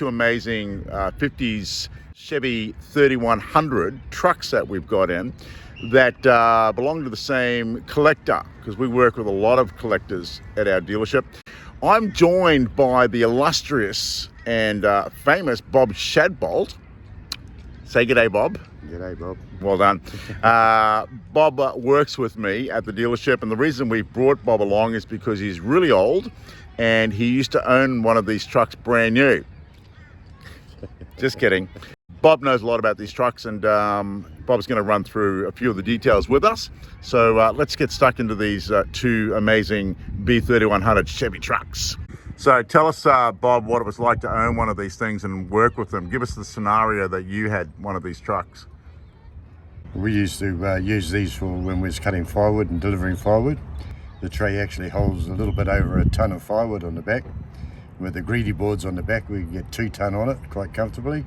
two amazing 50s Chevy 3100 trucks that we've got in that belong to the same collector, because we work with a lot of collectors at our dealership. I'm joined by the illustrious and famous Bob Shadbolt. Say g'day, Bob. G'day, Bob. Well done. Bob works with me at the dealership, and the reason we brought Bob along is because he's really old and he used to own one of these trucks brand new. Just kidding. Bob knows a lot about these trucks, and Bob's going to run through a few of the details with us. So let's get stuck into these two amazing B3100 Chevy trucks. So tell us, Bob, what it was like to own one of these things and work with them. Give us the scenario that you had one of these trucks. We used to use these for when we was cutting firewood and delivering firewood. The tray actually holds a little bit over a ton of firewood on the back. With the greedy boards on the back, we can get 2 ton on it quite comfortably.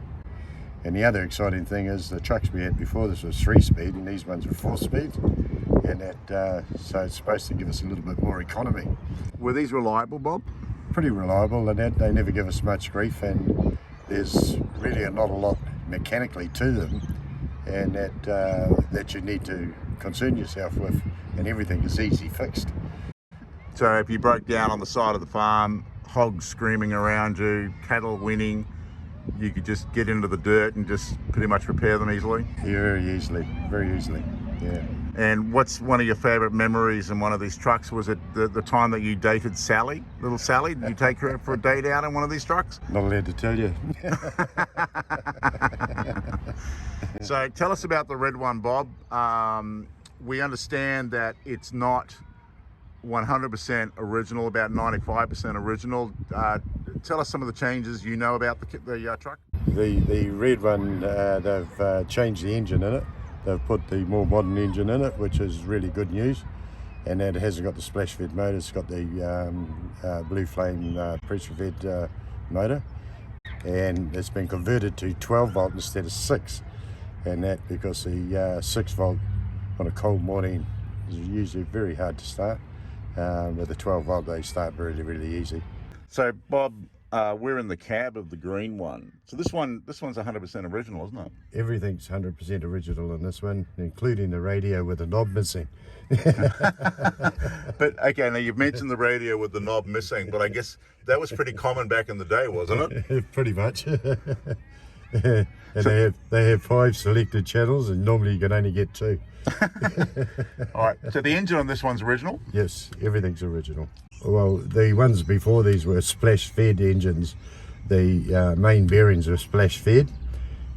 And the other exciting thing is the trucks we had before this was 3-speed, and these ones were 4-speed. And that so it's supposed to give us a little bit more economy. Were these reliable, Bob? Pretty reliable, and that they never give us much grief, and there's really not a lot mechanically to them, and that you need to concern yourself with, and everything is easy fixed. So if you broke down on the side of the farm, hogs screaming around you, cattle winning, you could just get into the dirt and just pretty much repair them easily? Very easily, yeah. And what's one of your favorite memories in one of these trucks? Was it the time that you dated Sally, little Sally? Did you take her for a date out in one of these trucks? Not allowed to tell you. So tell us about the red one, Bob. We understand that it's not 100% original, about 95% original. Tell us some of the changes you know about the truck. The red one, they've changed the engine in it. They've put the more modern engine in it, which is really good news. And it hasn't got the splash fed motor, it's got the blue flame pressure fed motor. And it's been converted to 12 volt instead of 6. And that because the 6 volt on a cold morning is usually very hard to start. With the 12 volt they start really, really easy. So Bob, we're in the cab of the green one. So this one's 100% original, isn't it? Everything's 100% original in this one, including the radio with the knob missing. But okay, now you've mentioned the radio with the knob missing, but I guess that was pretty common back in the day, wasn't it? Pretty much. And so, they have 5 selected channels, and normally you can only get 2. All right, so the engine on this one's original? Yes, everything's original. Well, the ones before these were splash fed engines. The main bearings were splash fed,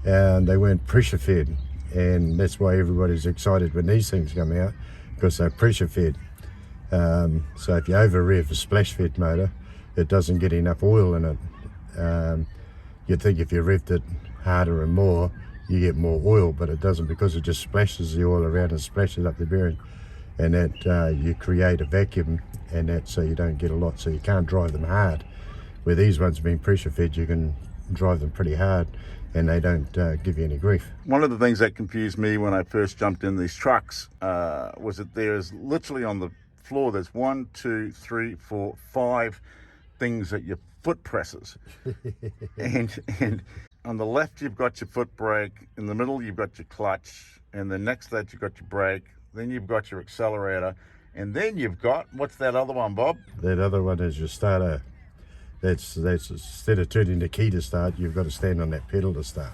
and they weren't pressure fed, and that's why everybody's excited when these things come out, because they're pressure fed. So if you over rev a splash fed motor, it doesn't get enough oil in it. You'd think if you revved it harder and more, you get more oil, but it doesn't, because it just splashes the oil around and splashes up the bearing, and that you create a vacuum, and that so you don't get a lot, so you can't drive them hard. Where these ones being pressure fed, you can drive them pretty hard and they don't give you any grief. One of the things that confused me when I first jumped in these trucks was that there's literally on the floor, there's 1, 2, 3, 4, 5 things that your foot presses. and on the left you've got your foot brake, in the middle you've got your clutch, and then next to that you've got your brake, then you've got your accelerator, and then you've got, what's that other one, Bob? That other one is your starter. That's instead of turning the key to start, you've got to stand on that pedal to start.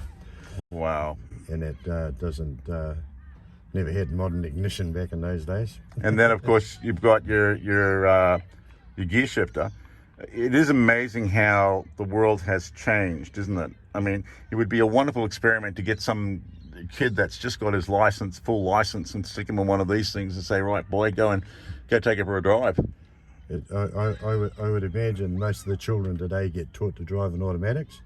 Wow. And that doesn't never had modern ignition back in those days. And then of course you've got your gear shifter. It is amazing how the world has changed, isn't it? I mean, it would be a wonderful experiment to get some kid that's just got his license, full license, and stick him in one of these things and say, right, boy, go take it for a drive. I would imagine most of the children today get taught to drive in automatics,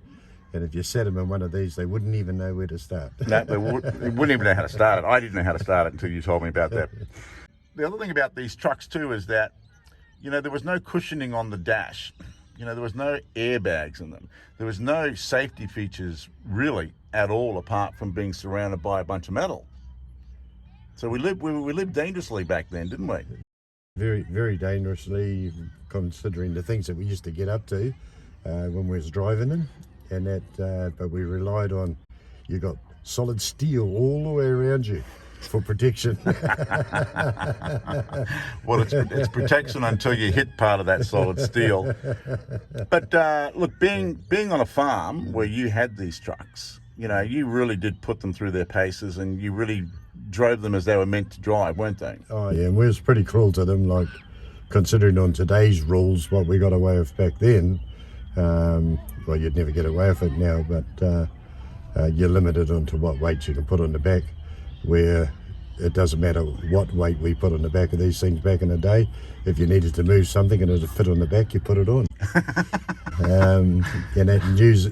and if you set them in one of these, they wouldn't even know where to start. No, they wouldn't even know how to start it. I didn't know how to start it until you told me about that. The other thing about these trucks too is that, you know, there was no cushioning on the dash. You know, there was no airbags in them. There was no safety features really at all, apart from being surrounded by a bunch of metal. So we lived dangerously back then, didn't we? Very, very dangerously, considering the things that we used to get up to when we was driving them. and that, but we relied on, you got solid steel all the way around you for protection. Well, it's protection until you hit part of that solid steel. But look, being on a farm where you had these trucks, you know, you really did put them through their paces, and you really drove them as they were meant to drive, weren't they? Oh yeah, and we was pretty cruel to them, like considering on today's rules what we got away with back then. Well, you'd never get away with it now, but you're limited onto what weight you can put on the back, where it doesn't matter what weight we put on the back of these things back in the day. If you needed to move something and it'd fit on the back, you put it on. And that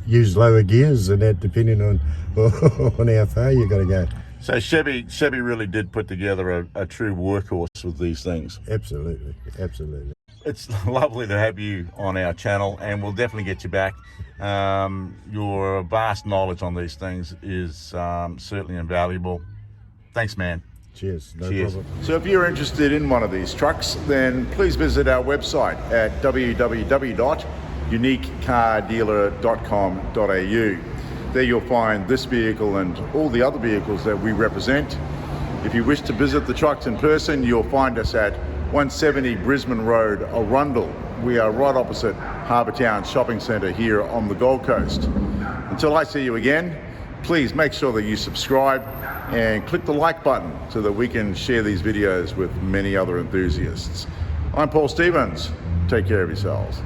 use lower gears, and that depending on how far you got to go. So Chevy really did put together a true workhorse with these things. Absolutely, absolutely. It's lovely to have you on our channel, and we'll definitely get you back. Your vast knowledge on these things is certainly invaluable. Thanks, man. Cheers. No Cheers. problem. So if you're interested in one of these trucks, then please visit our website at www.uniquecardealer.com.au. There you'll find this vehicle and all the other vehicles that we represent. If you wish to visit the trucks in person, you'll find us at 170 Brisbane Road, Arundel. We are right opposite Harbour Town Shopping Centre here on the Gold Coast. Until I see you again, please make sure that you subscribe and click the like button so that we can share these videos with many other enthusiasts. I'm Paul Stevens. Take care of yourselves.